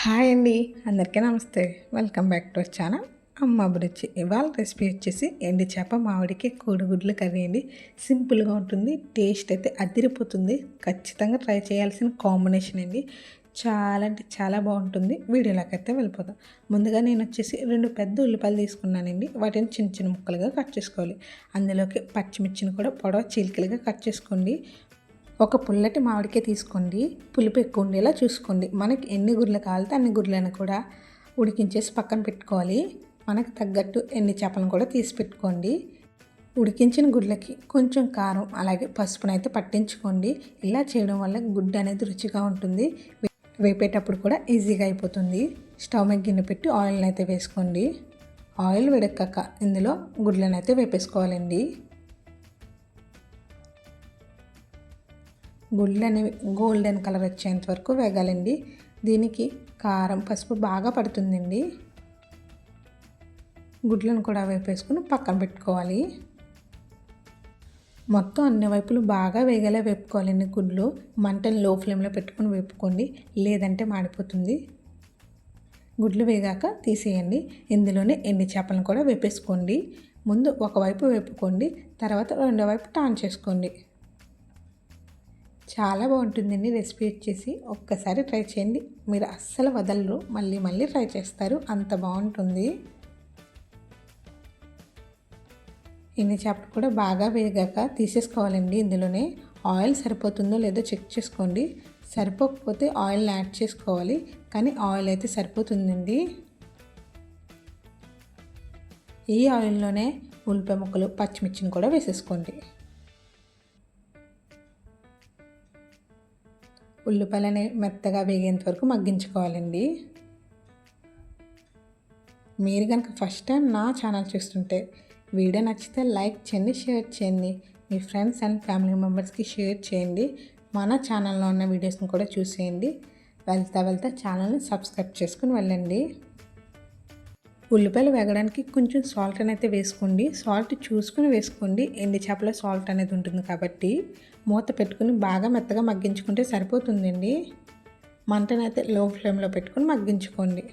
Hi అండి, అందరికీ నమస్తే. Welcome back to our channel అమ్మ అభిరుచి. ఇవాళ రెసిపీ వచ్చేసి ఎండి చేప మామిడికాయ కోడిగుడ్లు కర్రీ అండి. సింపుల్గా ఉంటుంది, టేస్ట్ అయితే అదిరిపోతుంది. ఖచ్చితంగా ట్రై చేయాల్సిన కాంబినేషన్ అండి. చాలా అంటే చాలా బాగుంటుంది. వీడియోలోకి అయితే వెళ్ళిపోతాం. ముందుగా నేను వచ్చేసి 2 పెద్ద ఉల్లిపాయలు తీసుకున్నానండి. వాటిని చిన్న చిన్న ముక్కలుగా కట్ చేసుకోవాలి. అందులోకి పచ్చిమిర్చిని కూడా పొడవు చీలికలుగా కట్ చేసుకోండి. ఒక పుల్లటి మామిడికాయ తీసుకోండి. పులుపు ఎక్కువ ఉండేలా చూసుకోండి. మనకి ఎన్ని గుడ్లు కావాలితే అన్ని గుడ్లను కూడా ఉడికించేసి పక్కన పెట్టుకోవాలి. మనకు తగ్గట్టు ఎన్ని చేపలను కూడా తీసి పెట్టుకోండి. ఉడికించిన గుడ్లకి కొంచెం కారం అలాగే పసుపునైతే పట్టించుకోండి. ఇలా చేయడం వల్ల గుడ్డు అనేది రుచిగా ఉంటుంది. వేపేటప్పుడు కూడా ఈజీగా అయిపోతుంది. స్టవ్ మీద గిన్నె పెట్టి ఆయిల్ని అయితే వేసుకోండి. ఆయిల్ వేడెక్కాక ఇందులో గుడ్లను అయితే వేపేసుకోవాలండి. గుడ్లు అనేవి గోల్డెన్ కలర్ వచ్చేంత వరకు వేగాలండి. దీనికి కారం పసుపు బాగా పడుతుందండి. గుడ్లను కూడా వేపేసుకుని పక్కన పెట్టుకోవాలి. మొత్తం అన్ని వైపులు బాగా వేగేలా వేపుకోవాలండి. గుడ్లు మంటను లో ఫ్లేమ్లో పెట్టుకుని వేపుకోండి, లేదంటే మాడిపోతుంది. గుడ్లు వేగాక తీసేయండి. ఇందులోనే ఎండి చేపలను కూడా వేపేసుకోండి. ముందు ఒకవైపు వేపుకోండి, తర్వాత రెండో వైపు టర్న్ చేసుకోండి. చాలా బాగుంటుందండి. రెసిపీ వచ్చేసి ఒక్కసారి ట్రై చేయండి, మీరు అస్సలు వదలరు, మళ్ళీ మళ్ళీ ట్రై చేస్తారు, అంత బాగుంటుంది. ఇన్ని చేపలు కూడా బాగా వేగాక తీసేసుకోవాలండి. ఇందులోనే ఆయిల్ సరిపోతుందో లేదో చెక్ చేసుకోండి. సరిపోకపోతే ఆయిల్ యాడ్ చేసుకోవాలి, కానీ ఆయిల్ అయితే సరిపోతుందండి. ఈ ఆయిల్లోనే ఉల్లిపాయ ముక్కలు పచ్చిమిర్చిని కూడా వేసేసుకోండి. ఉల్లిపాయలని మెత్తగా వేగేంత వరకు మగ్గించుకోవాలండి. మీరు కనుక ఫస్ట్ టైం నా ఛానల్ చూస్తుంటే వీడియో నచ్చితే లైక్ చేయండి, షేర్ చేయండి, మీ ఫ్రెండ్స్ అండ్ ఫ్యామిలీ మెంబర్స్కి షేర్ చేయండి. మన ఛానల్లో ఉన్న వీడియోస్ని కూడా చూసేయండి. వెళ్తా ఛానల్ని సబ్స్క్రైబ్ చేసుకుని వెళ్ళండి. ఉల్లిపాయలు వేగడానికి కొంచెం సాల్ట్ అనేది వేసుకోండి. సాల్ట్ చూసుకుని వేసుకోండి. ఎండి చేపలో సాల్ట్ అనేది ఉంటుంది కాబట్టి మూత పెట్టుకుని బాగా మెత్తగా మగ్గించుకుంటే సరిపోతుందండి. మంటనైతే లో ఫ్లేమ్లో పెట్టుకుని మగ్గించుకోండి.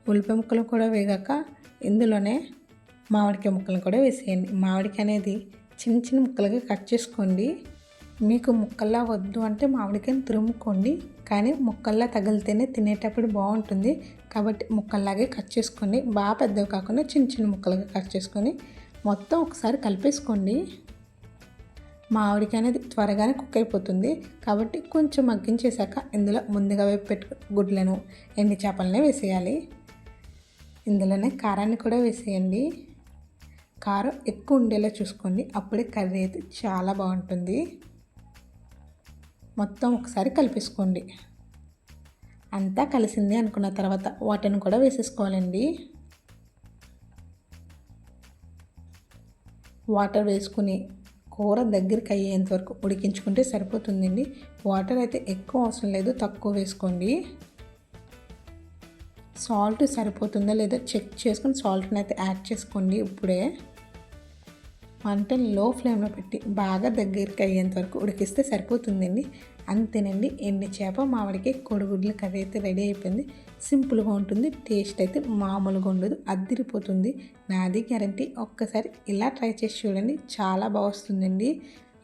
ఉల్లిపాయ ముక్కలు కూడా వేగాక ఇందులోనే మామిడికాయ ముక్కలను కూడా వేసేయండి. మామిడికాయ అనేది చిన్న చిన్న ముక్కలుగా కట్ చేసుకోండి. మీకు ముక్కల్లా వద్దు అంటే మామిడికాయని తురుముకోండి, కానీ ముక్కల్లా తగిలితేనే తినేటప్పుడు బాగుంటుంది. కాబట్టి ముక్కల్లాగే కట్ చేసుకోండి. బాగా పెద్దవి కాకుండా చిన్న చిన్న ముక్కలుగా కట్ చేసుకొని మొత్తం ఒకసారి కలిపేసుకోండి. మామిడికాయ అనేది త్వరగానే కుక్ అయిపోతుంది కాబట్టి కొంచెం మగ్గించేశాక ఇందులో ముందుగా వేపు పెట్టు గుడ్లను ఎండి చేపలనే వేసేయాలి. ఇందులోనే కారాన్ని కూడా వేసేయండి. కారం ఎక్కువ ఉండేలా చూసుకోండి, అప్పుడే కర్రీ అయితే చాలా బాగుంటుంది. మొత్తం ఒకసారి కలిపేసుకోండి. అంతా కలిసింది అనుకున్న తర్వాత వాటర్ని కూడా వేసేసుకోవాలండి. వాటర్ వేసుకుని కూర దగ్గరికి అయ్యేంత వరకు ఉడికించుకుంటే సరిపోతుందండి. వాటర్ అయితే ఎక్కువ అవసరం లేదు, తక్కువ వేసుకోండి. సాల్ట్ సరిపోతుందో లేదో చెక్ చేసుకుని సాల్ట్ని అయితే యాడ్ చేసుకోండి. ఇప్పుడే మంటని లో ఫ్లేమ్లో పెట్టి బాగా దగ్గరికి అయ్యేంత వరకు ఉడికిస్తే సరిపోతుందండి. అంతేనండి, ఎండి చేప మామిడికాయ కోడిగుడ్ల కర్రీ అయితే రెడీ అయిపోయింది. సింపుల్గా ఉంటుంది, టేస్ట్ అయితే మామూలుగా ఉండదు, అద్దిరిపోతుంది. నాది గ్యారంటీ. ఒక్కసారి ఇలా ట్రై చేసి చూడండి, చాలా బాగా వస్తుందండి.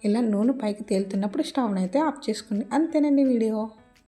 ఇలా నూనె పైకి తేలుతున్నప్పుడు స్టవ్ని అయితే ఆఫ్ చేసుకోండి. అంతేనండి వీడియో.